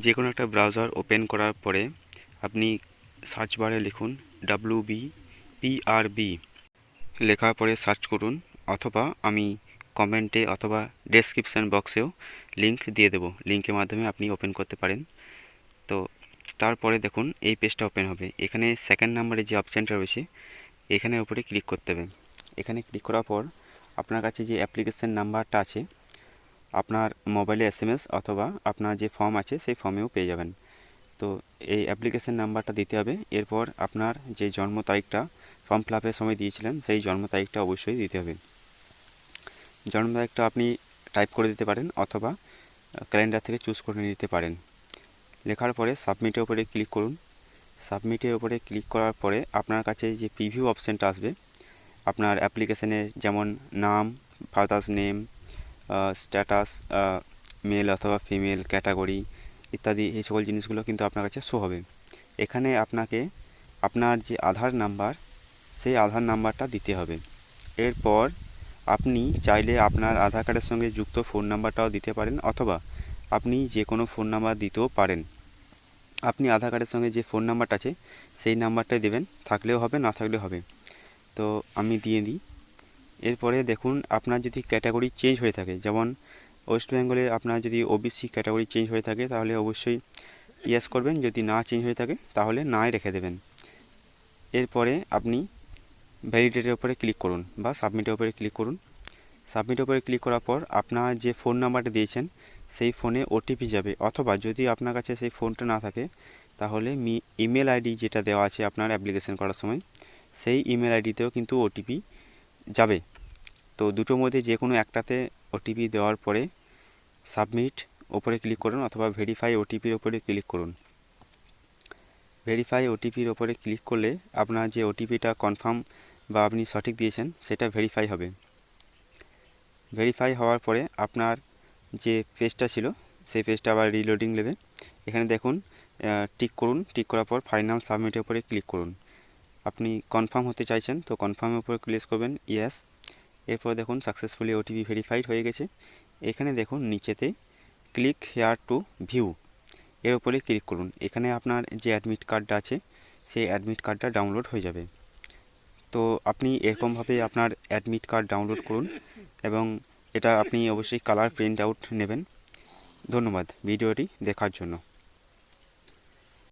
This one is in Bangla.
যে কোনো একটা ব্রাউজার ওপেন করার পরে আপনি সার্চ বারে লিখুন WBPRB, লেখার পরে সার্চ করুন, অথবা আমি কমেন্টে অথবা ডেসক্রিপশান বক্সেও লিংক দিয়ে দেবো, লিংকের মাধ্যমে আপনি ওপেন করতে পারেন। তো তারপরে দেখুন এই পেজটা ওপেন হবে। এখানে সেকেন্ড নাম্বারে যে অপশানটা রয়েছে এখানের উপরে ক্লিক করতে হবে। এখানে ক্লিক করার পর আপনার কাছে যে অ্যাপ্লিকেশান নাম্বারটা আছে আপনার মোবাইলে SMS অথবা আপনার যে ফর্ম আছে সেই ফর্মেও পেয়ে যাবেন। তো এই অ্যাপ্লিকেশান নাম্বারটা দিতে হবে। এরপর আপনার যে জন্ম তারিখটা ফর্ম ফিল আপের সময় দিয়েছিলেন সেই জন্ম তারিখটা অবশ্যই দিতে হবে। জন্ম তারিখটা আপনি টাইপ করে দিতে পারেন অথবা ক্যালেন্ডার থেকে চুজ করে নিতে পারেন। লেখার পরে সাবমিটের উপরে ক্লিক করুন। সাবমিটের উপরে ক্লিক করার পরে আপনার কাছে যে প্রিভিউ অপশানটা আসবে, আপনার অ্যাপ্লিকেশানের যেমন নাম, ফাদার্স নেম, স্ট্যাটাস, মেল অথবা ফিমেল, ক্যাটাগরি ইত্যাদি, এই সকল জিনিসগুলো কিন্তু আপনার কাছে শো হবে। এখানে আপনাকে আপনার যে আধার নাম্বার সেই আধার নাম্বারটা দিতে হবে। এরপর আপনি চাইলে আপনার আধার কার্ডের সঙ্গে যুক্ত ফোন নাম্বারটাও দিতে পারেন, অথবা আপনি যে কোনো ফোন নাম্বার দিতেও পারেন। আপনি আধার কার্ডের সঙ্গে যে ফোন নাম্বারটা আছে সেই নাম্বারটাই দেবেন, থাকলেও হবে না থাকলেও হবে। তো আমি দিয়ে দিই। এরপরে দেখুন আপনার যদি ক্যাটাগরি চেঞ্জ হয়ে থাকে, যেমন ওয়েস্ট বেঙ্গলে আপনার যদি OBC ক্যাটাগরি চেঞ্জ হয়ে থাকে তাহলে অবশ্যই ইয়েস করবেন, যদি না চেঞ্জ হয়ে থাকে তাহলে নাই রেখে দেবেন। এরপরে আপনি ভ্যালিডেটের উপরে ক্লিক করুন বা সাবমিটের উপরে ক্লিক করুন। সাবমিটের উপরে ক্লিক করার পর আপনার যে ফোন নাম্বারটা দিয়েছেন সেই ফোনে OTP যাবে, অথবা যদি আপনার কাছে সেই ফোনটা না থাকে তাহলে ইমেল আইডি যেটা দেওয়া আছে আপনার অ্যাপ্লিকেশন করার সময় সেই ইমেল আইডিতেও কিন্তু OTP যাবে। তো দুটোর মধ্যে যে কোনো একটাতে OTP দেওয়ার পরে সাবমিট ওপরে ক্লিক করুন অথবা ভেরিফাই OTPর ওপরে ক্লিক করুন। ভেরিফাই OTPর ওপরে ক্লিক করলে আপনার যে OTPটা কনফার্ম বা আপনি সঠিক দিয়েছেন সেটা ভেরিফাই হবে। ভেরিফাই হওয়ার পরে আপনার যে পেজটা ছিল সেই পেজটা আবার রিলোডিং নেবে। এখানে দেখুন টিক করুন, টিক করার পর ফাইনাল সাবমিটের উপরে ক্লিক করুন। আপনি কনফার্ম হতে চাইছেন তো কনফার্মের উপরে ক্লিক করবেন, ইয়েস। এরপর দেখুন সাকসেসফুলি OTP ভেরিফাইড হয়ে গেছে। এখানে দেখুন নিচেতে ক্লিক হেয়ার টু ভিউ এর উপরে ক্লিক করুন। এখানে আপনার যে অ্যাডমিট কার্ডটা আছে সেই অ্যাডমিট কার্ডটা ডাউনলোড হয়ে যাবে। তো আপনি এরকমভাবে আপনার অ্যাডমিট কার্ড ডাউনলোড করুন এবং এটা আপনি অবশ্যই কালার প্রিন্ট আউট নেবেন। ধন্যবাদ ভিডিওটি দেখার জন্য।